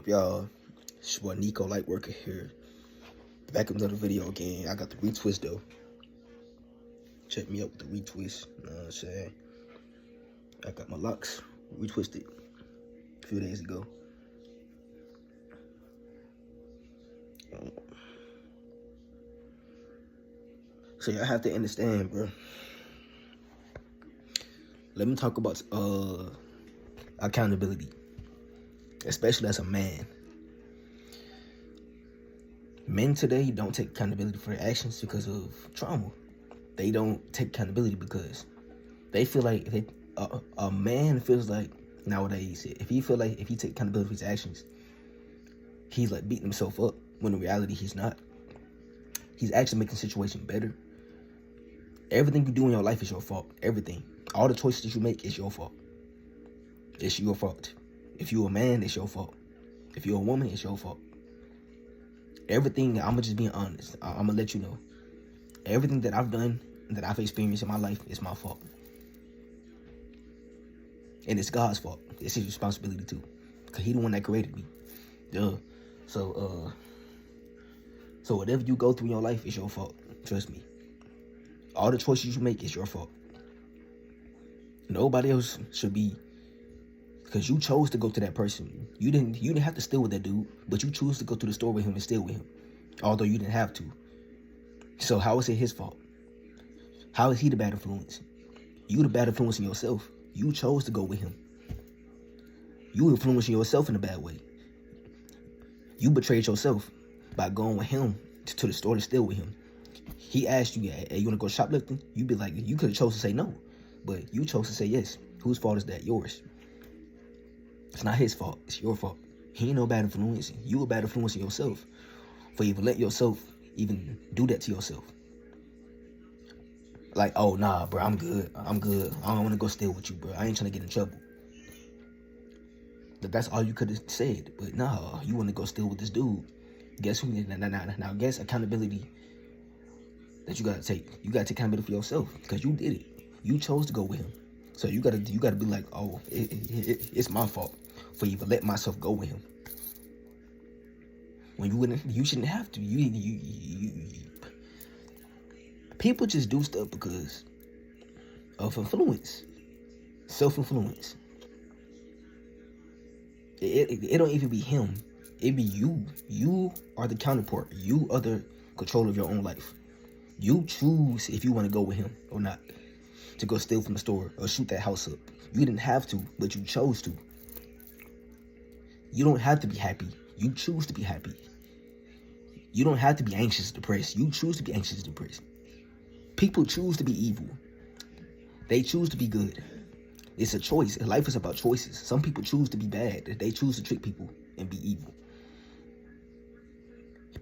up, y'all? It's your boy Nico Lightworker here. Back with another video again. I got the retwist though. Check me out with the retwist. You know what I'm saying? I got my locks retwisted a few days ago. So y'all have to understand, bro. Let me talk about accountability, especially as a man. Men today don't take accountability for their actions because of trauma. They don't take accountability because they feel like a man feels like nowadays, if he take accountability for his actions, he's like beating himself up, when in reality he's not. He's actually making the situation better. Everything you do in your life is your fault. Everything. All the choices that you make is your fault. It's your fault. If you're a man, it's your fault. If you're a woman, it's your fault. Everything, I'm just being honest. I'm gonna let you know. Everything that I've done, that I've experienced in my life, is my fault. And it's God's fault. It's his responsibility too. Because he's the one that created me. Duh. So whatever you go through in your life is your fault. Trust me. All the choices you make is your fault. Nobody else should be. Because you chose to go to that person. You didn't have to steal with that dude, but you choose to go to the store with him and steal with him. Although you didn't have to. So how is it his fault? How is he the bad influence? You the bad influence in yourself. You chose to go with him. You influencing yourself in a bad way. You betrayed yourself by going with him to the store to steal with him. He asked you, hey, you want to go shoplifting? You'd be like, you could have chose to say no. But you chose to say yes. Whose fault is that? Yours. It's not his fault. It's your fault. He ain't no bad influence. You a bad influence in yourself for even let yourself even do that to yourself. Like, oh, nah, bro, I'm good. I'm good. I don't want to go steal with you, bro. I ain't trying to get in trouble. That's all you could have said. But nah, you want to go steal with this dude. Guess who? Now, guess accountability that you got to take. You got to take accountability for yourself because you did it. You chose to go with him. So you gotta be like, oh, it's my fault for even let myself go with him. When you shouldn't have to. People just do stuff because of influence, self-influence. It don't even be him. It be you. You are the counterpart. You are the control of your own life. You choose if you want to go with him or not. To go steal from the store or shoot that house up. You didn't have to, but you chose to. You don't have to be happy. You choose to be happy. You don't have to be anxious, depressed. You choose to be anxious, depressed. People choose to be evil. They choose to be good. It's a choice. Life is about choices. Some people choose to be bad. They choose to trick people and be evil.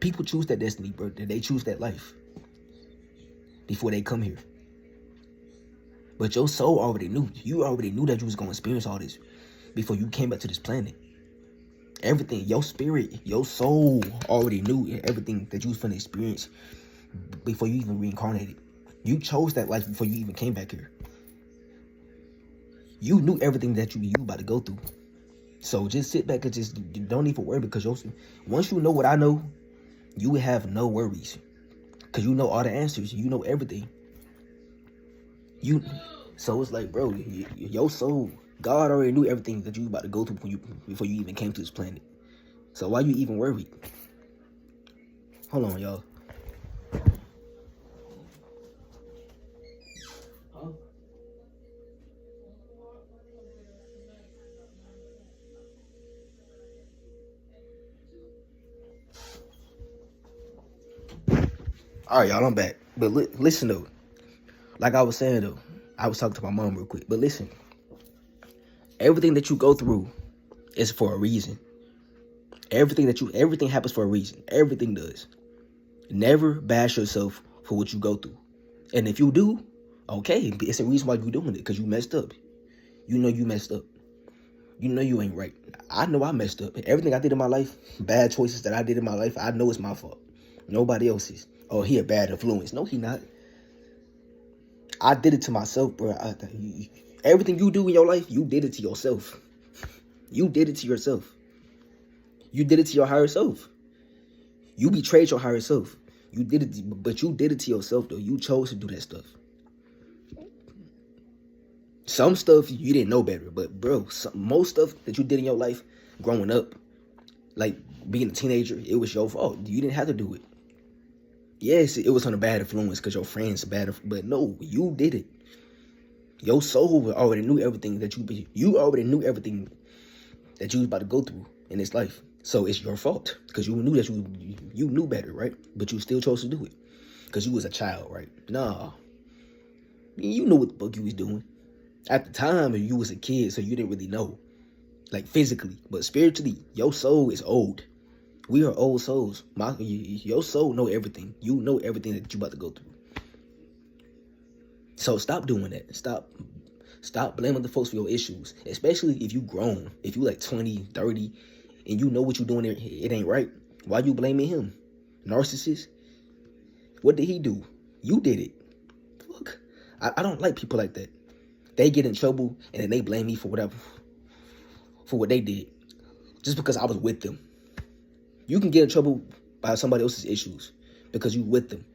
People choose that destiny, bro. They choose that life before they come here. But your soul already knew. You already knew that you was going to experience all this before you came back to this planet. Everything, your spirit, your soul already knew everything that you was going to experience before you even reincarnated. You chose that life before you even came back here. You knew everything that you about to go through. So just sit back and just don't even worry because once you know what I know, you will have no worries. Because you know all the answers. You know everything. So it's like, bro, your soul, God already knew everything that you about to go through before you even came to this planet. So why you even worried? Hold on, y'all. All right, y'all, I'm back. But listen, though. Like I was saying, though, I was talking to my mom real quick. But listen, everything that you go through is for a reason. Everything happens for a reason. Everything does. Never bash yourself for what you go through. And if you do, okay, it's a reason why you're doing it, because you messed up. You know you messed up. You know you ain't right. I know I messed up. Everything I did in my life, bad choices that I did in my life, I know it's my fault. Nobody else's. Oh, he a bad influence. No, he not. I did it to myself, bro. Everything you do in your life, you did it to yourself. You did it to yourself. You did it to your higher self. You betrayed your higher self. You did it, but you did it to yourself, though. You chose to do that stuff. Some stuff you didn't know better, but bro, most stuff that you did in your life growing up, like being a teenager, it was your fault. You didn't have to do it. Yes, it was on a bad influence because your friends bad, but no, you did it. Your soul already knew everything that you already knew everything that you was about to go through in this life. So it's your fault because you knew that you knew better, right? But you still chose to do it because you was a child, right? Nah, you knew what the fuck you was doing. At the time, you was a kid, so you didn't really know, like physically, but spiritually, your soul is old. We are old souls. Your soul know everything. You know everything that you about to go through. So stop doing that. Stop blaming the folks for your issues, especially if you grown. If you like 20, 30, and you know what you're doing, it ain't right. Why you blaming him? Narcissist? What did he do? You did it. Look, I don't like people like that. They get in trouble and then they blame me for whatever, for what they did, just because I was with them. You can get in trouble by somebody else's issues because you with them,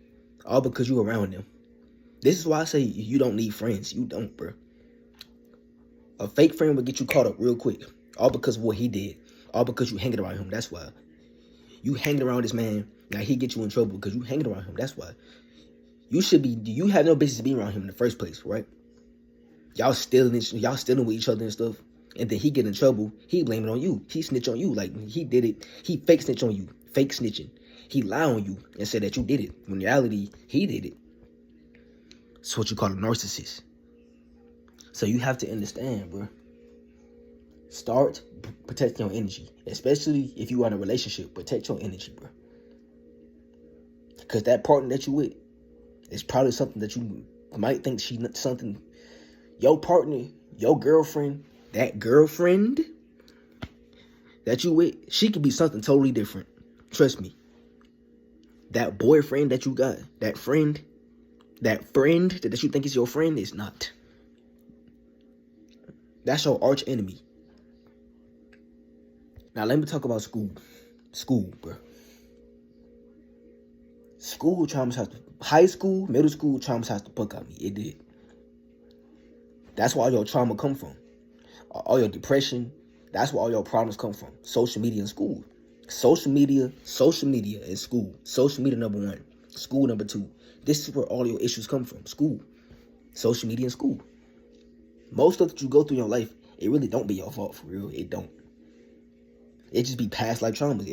all because you around them. This is why I say you don't need friends. You don't, bro. A fake friend will get you caught up real quick, all because of what he did, all because you hanging around him. That's why. You hanging around this man, now he get you in trouble because you hanging around him. That's why. You have no business being around him in the first place, right? Y'all stealing with each other and stuff. And then he get in trouble, he blame it on you. He snitch on you, like he did it. He fake snitch on you, fake snitching. He lie on you and said that you did it. When in reality, he did it. It's what you call a narcissist. So you have to understand, bro. Start protecting your energy, especially if you are in a relationship. Protect your energy, bro. Because that partner that you with is probably something that you might think something. Your partner, your girlfriend, that girlfriend that you with, she could be something totally different. Trust me. That boyfriend that you got, that friend that you think is your friend is not. That's your arch enemy. Now let me talk about school. School, bro. School traumatized. High school, middle school traumatized the fuck out of me. It did. That's where all your trauma come from. All your depression. That's where all your problems come from. Social media and school. Social media and school. Social media number 1. School number 2. This is where all your issues come from. School. Social media and school. Most stuff that you go through in your life, it really don't be your fault, for real. It don't. It just be past life trauma.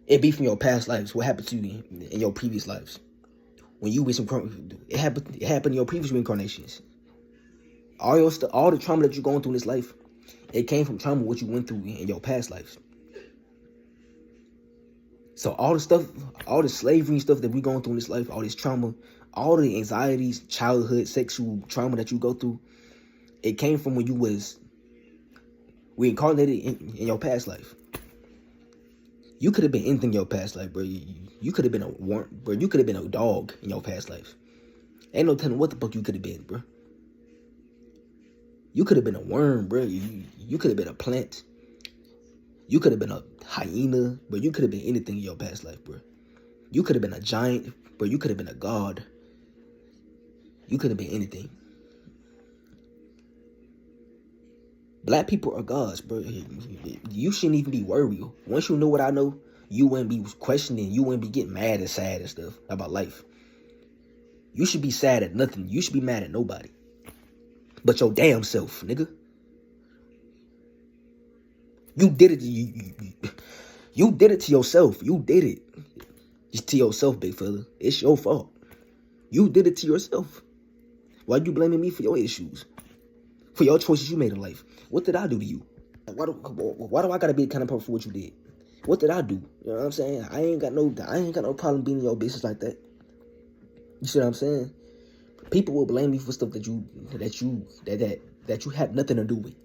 It be from your past lives. What happened to you in your previous lives? When you was it happened in your previous reincarnations. All the trauma that you're going through in this life, it came from trauma what you went through in your past lives. So all the stuff, all the slavery and stuff that we're going through in this life, all this trauma, all the anxieties, childhood, sexual trauma that you go through, it came from when you was reincarnated in your past life. You could have been anything in your past life, bro. You could have been a worm, bro. You could have been a dog in your past life. Ain't no telling what the fuck you could have been, bro. You could have been a worm, bro. You could have been a plant. You could have been a hyena, but you could have been anything in your past life, bro. You could have been a giant, bro. You could have been a god. You could have been anything. Black people are gods, bro. You shouldn't even be worried. Once you know what I know, you wouldn't be questioning. You wouldn't be getting mad and sad and stuff about life. You should be sad at nothing. You should be mad at nobody. But your damn self, nigga. You did it. You did it to yourself. You did it. Just to yourself, big fella. It's your fault. You did it to yourself. Why you blaming me for your issues? For your choices you made in life? What did I do to you? Why do I gotta be the kind of person for what you did? What did I do? You know what I'm saying? I ain't got no problem being in your business like that. You see what I'm saying? People will blame you for stuff that you had nothing to do with.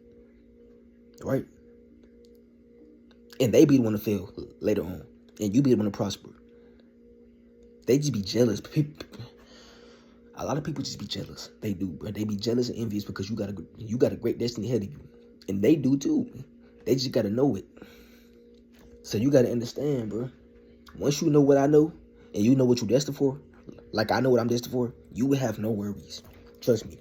Right? And they be the one to fail later on. And you be the one to prosper. They just be jealous. A lot of people just be jealous. They do, bro. They be jealous and envious because you got a great destiny ahead of you. And they do too. They just gotta know it. So you gotta understand, bro. Once you know what I know, and you know what you're destined for, like I know what I'm destined for, you will have no worries. Trust me.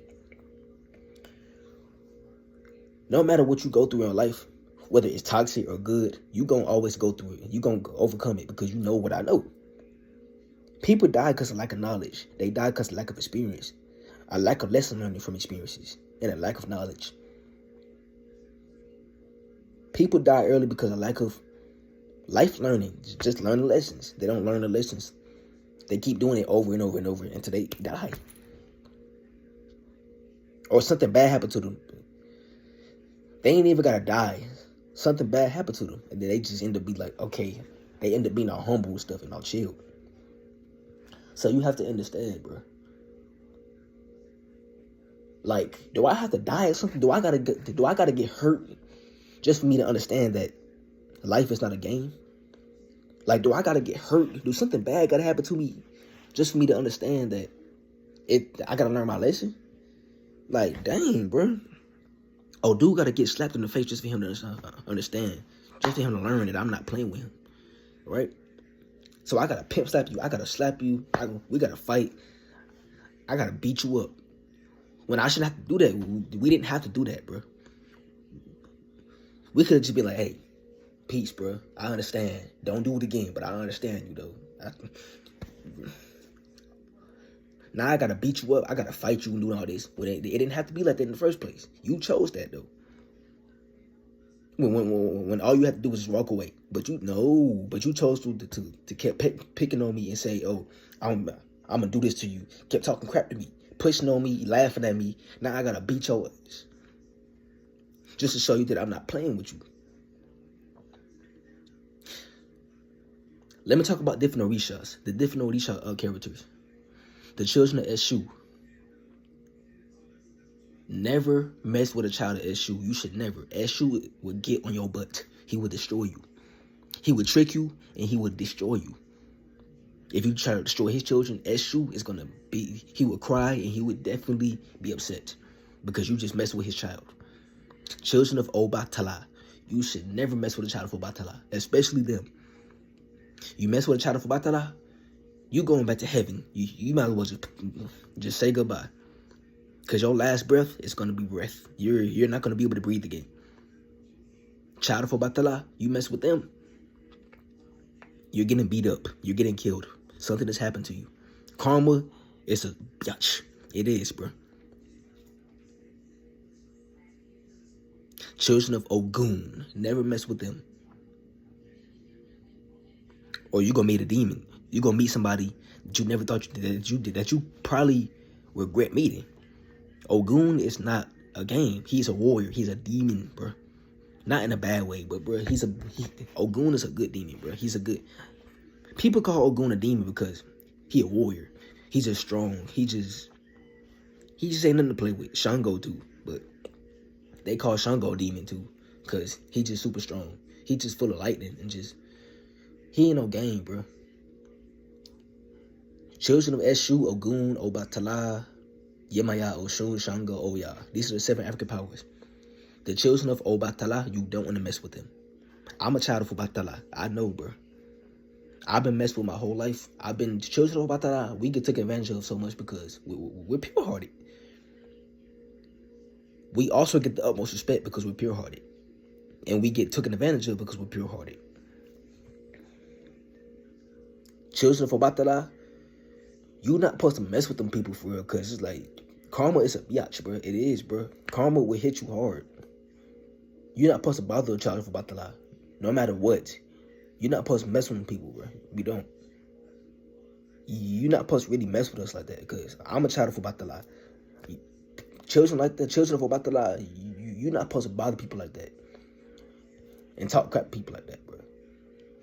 No matter what you go through in life, whether it's toxic or good, you gonna always go through it. You gonna overcome it because you know what I know. People die because of lack of knowledge. They die because of lack of experience. A lack of lesson learning from experiences. And a lack of knowledge. People die early because of lack of life learning. Just learning lessons. They don't learn the lessons. They keep doing it over and over and over until they die. Or something bad happened to them. They ain't even gotta die. Something bad happened to them. And then they just end up being like, okay. They end up being all humble and stuff and all chill. So you have to understand, bro. Like, do I have to die or something? Do I gotta get hurt just for me to understand that life is not a game? Like, do I gotta get hurt? Do something bad gotta happen to me just for me to understand that I gotta learn my lesson? Like, dang, bro. Oh, dude gotta get slapped in the face just for him to understand. Just for him to learn that I'm not playing with him. Right? So I gotta pimp slap you. I gotta slap you. We gotta fight. I gotta beat you up. When I shouldn't have to do that. We didn't have to do that, bro. We could just be like, hey, peace, bro. I understand. Don't do it again, but I understand you, though. Now I gotta beat you up. I gotta fight you and do all this. But it didn't have to be like that in the first place. You chose that, though. When all you had to do was just walk away. But you chose to keep picking on me and say, oh, I'm gonna do this to you. Kept talking crap to me. Pushing on me, laughing at me. Now I gotta beat your ass. Just to show you that I'm not playing with you. Let me talk about different òrìsàs. The different òrìsà characters. The children of Eshu. Never mess with a child of Eshu. You should never. Eshu would get on your butt. He would destroy you. He would trick you and he would destroy you. If you try to destroy his children, Eshu is going to be, he would cry and he would definitely be upset because you just messed with his child. Children of Obatala. You should never mess with a child of Obatala, especially them. You mess with a child of Obatala, you going back to heaven. You might as well just say goodbye. Because your last breath is going to be breath. You're not going to be able to breathe again. Child of Obatala, you mess with them, you're getting beat up. You're getting killed. Something has happened to you. Karma is a biatch. It is, bro. Children of Ogun, never mess with them. Or you're going to meet a demon. You're going to meet somebody that you never thought that you probably regret meeting. Ogun is not a game. He's a warrior. He's a demon, bro. Not in a bad way, but bro, Ogun is a good demon, bro. He's a good. People call Ogun a demon because he a warrior. He's just strong. He just ain't nothing to play with. Shango too, but they call Shango a demon too because he just super strong. He just full of lightning and he ain't no game, bro. Children of Eshu, Ogun, Obatala, Yemaya, Oshun, Shango, Oya. These are the 7 African powers. The children of Obatala, you don't want to mess with them. I'm a child of Obatala. I know, bro. I've been messed with my whole life. Children of Obatala, we get taken advantage of so much because we're pure-hearted. We also get the utmost respect because we're pure-hearted. And we get taken advantage of because we're pure-hearted. Children of Obatala, you're not supposed to mess with them people for real because it's like, karma is a biatch, bro. It is, bro. Karma will hit you hard. You're not supposed to bother a child of Obatala, no matter what. You're not supposed to mess with people, bro. We don't. You're not supposed to really mess with us like that because I'm a child of Obatala. Children like that, children of Obatala, you're not supposed to bother people like that and talk crap to people like that, bro.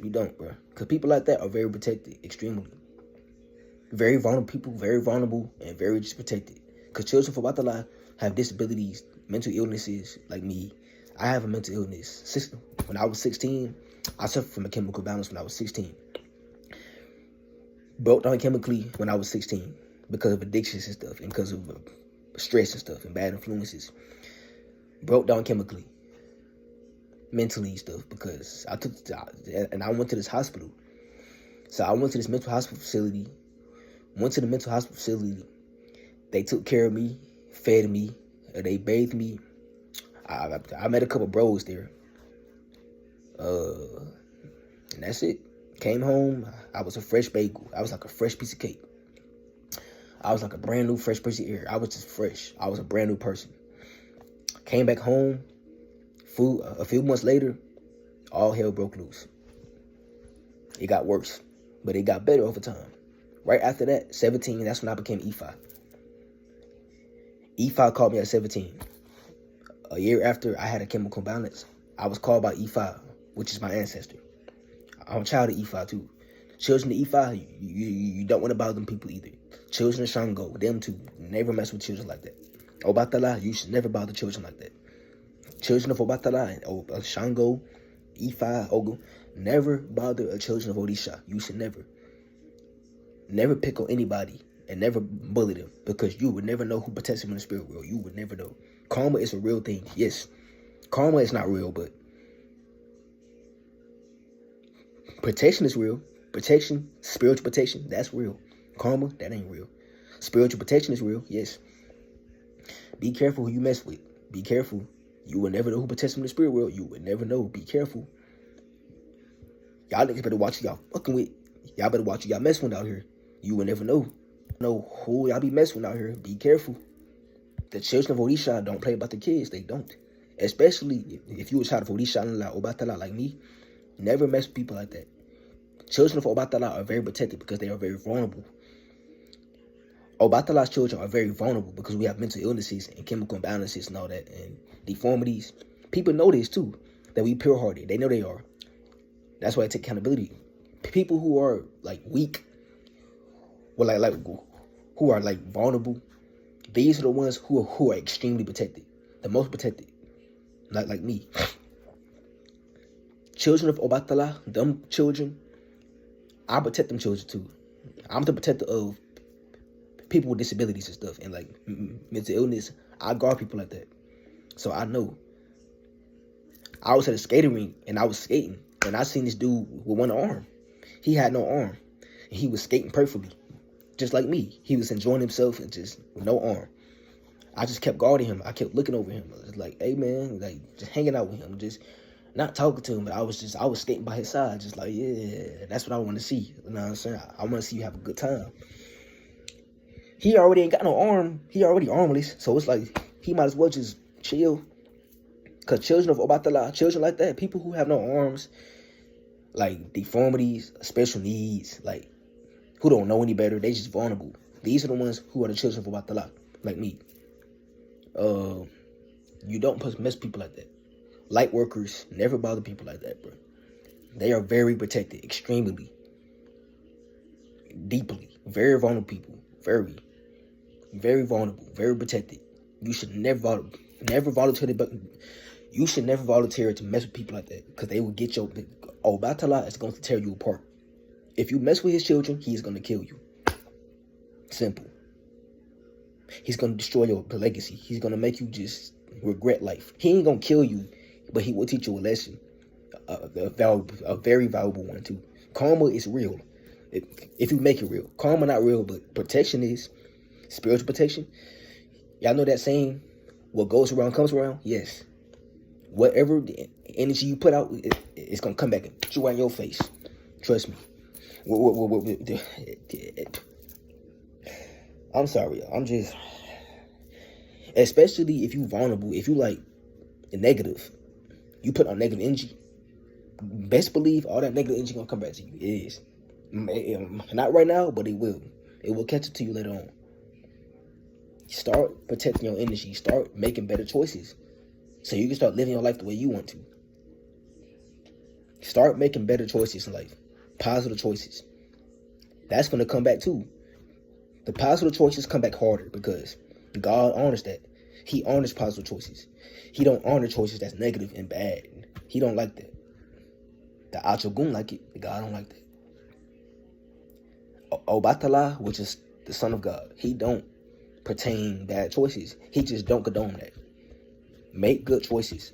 You don't, bro. Because people like that are very protected, extremely. Very vulnerable people, very vulnerable, and very just protected. Because children of Obatala have disabilities, mental illnesses, like me. I have a mental illness. When I was 16, I suffered from a chemical balance when I was 16. Broke down chemically when I was 16 because of addictions and stuff, and because of stress and stuff, and bad influences. Broke down chemically. mentally stuff, because and I went to this hospital. So I went to this mental hospital facility. Went to the mental hospital facility. They took care of me, fed me, they bathed me. I met a couple bros there. And that's it. Came home. I was a fresh bagel. I was like a fresh piece of cake. I was like a brand new fresh piece of air. I was just fresh. I was a brand new person. Came back home. A few months later, all hell broke loose. It got worse, but it got better over time. Right after that, 17, that's when I became E5. E5 called me at 17. A year after I had a chemical imbalance, I was called by E5, which is my ancestor. I'm a child of E5 too. Children of E5, you don't want to bother them people either. Children of Shango, them too. Never mess with children like that. Obatala, you should never bother children like that. Children of Obatala and Shango, E5, Ogo, never bother a children of Òrìsà. You should never. Never pick on anybody and never bully them, because you would never know who protects them in the spirit world. You would never know. Karma is a real thing. Yes, karma is not real, but protection is real. Protection, spiritual protection, that's real. Karma, that ain't real. Spiritual protection is real, yes. Be careful who you mess with. Be careful. You will never know who protects them in the spirit world. You will never know. Be careful. Y'all niggas better watch who y'all fucking with. Y'all better watch who y'all mess with out here. You will never know. Know who y'all be messing with out here. Be careful. The children of Òrìsà don't play about the kids. They don't. Especially if you a child of Òrìsà and like Obatala like me. Never mess with people like that. Children of Obatala are very protected because they are very vulnerable. Obatala's children are very vulnerable because we have mental illnesses and chemical imbalances and all that, and deformities. People know this too, that we pure-hearted. They know they are. That's why I take accountability. People who are like weak, well, who are like vulnerable, these are the ones who are extremely protected, the most protected, not like me. Children of Obatala, them children, I protect them children too. I'm the protector of people with disabilities and stuff, and like mental illness. I guard people like that, so I know. I was at a skating rink and I was skating, and I seen this dude with one arm. He had no arm, and he was skating perfectly, just like me. He was enjoying himself and just with no arm. I just kept guarding him. I kept looking over him. I was like, hey man, like just hanging out with him, just not talking to him, but I was skating by his side, just like, yeah, that's what I want to see. You know what I'm saying? I want to see you have a good time. He already ain't got no arm. He already armless, so it's like he might as well just chill. Cause children of Obatala, children like that, people who have no arms, like deformities, special needs, like who don't know any better, they just vulnerable. These are the ones who are the children of Obatala, like me. You don't mess with people like that. Light workers, never bother people like that, bro. They are very protected, extremely, deeply, very vulnerable people, very vulnerable, very protected. You should never volunteer, but you should never volunteer to mess with people like that, because they will get your. Obatala is going to tear you apart. If you mess with his children, he is going to kill you. Simple. He's going to destroy your legacy. He's going to make you just regret life. He ain't going to kill you, but he will teach you a lesson, a very valuable one too. Karma is real. If you make it real. Karma not real, but protection is. Spiritual protection. Y'all know that saying, what goes around comes around? Yes. Whatever the energy you put out, it's going to come back and hit you right in your face. Trust me. I'm sorry. I'm just... Especially if you vulnerable, if you like negative, you put on negative energy, best believe all that negative energy going to come back to you. It is. Not right now, but it will. It will catch up to you later on. Start protecting your energy. Start making better choices so you can start living your life the way you want to. Start making better choices in life. Positive choices. That's going to come back too. The positive choices come back harder because God honors that. He honors positive choices. He don't honor choices that's negative and bad. He don't like that. The Achogun like it. The God don't like that. Obatala, which is the Son of God, he don't pertain bad choices. He just don't condone that. Make good choices.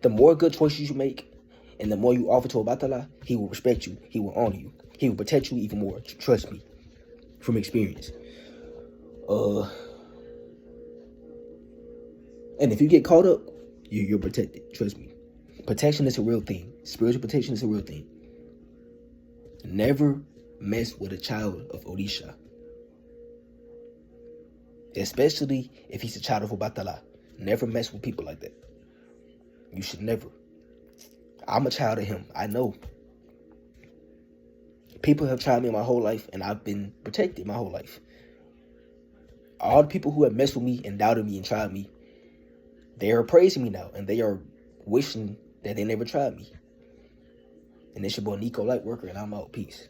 The more good choices you make, and the more you offer to Obatala, he will respect you. He will honor you. He will protect you even more. Trust me, from experience. And if you get caught up, you're protected. Trust me. Protection is a real thing. Spiritual protection is a real thing. Never mess with a child of òrìsà. Especially if he's a child of Obatala. Never mess with people like that. You should never. I'm a child of him. I know. People have tried me my whole life, and I've been protected my whole life. All the people who have messed with me and doubted me and tried me, they are praising me now, and they are wishing that they never tried me. And it's your boy Nico Lightworker, and I'm out. Peace.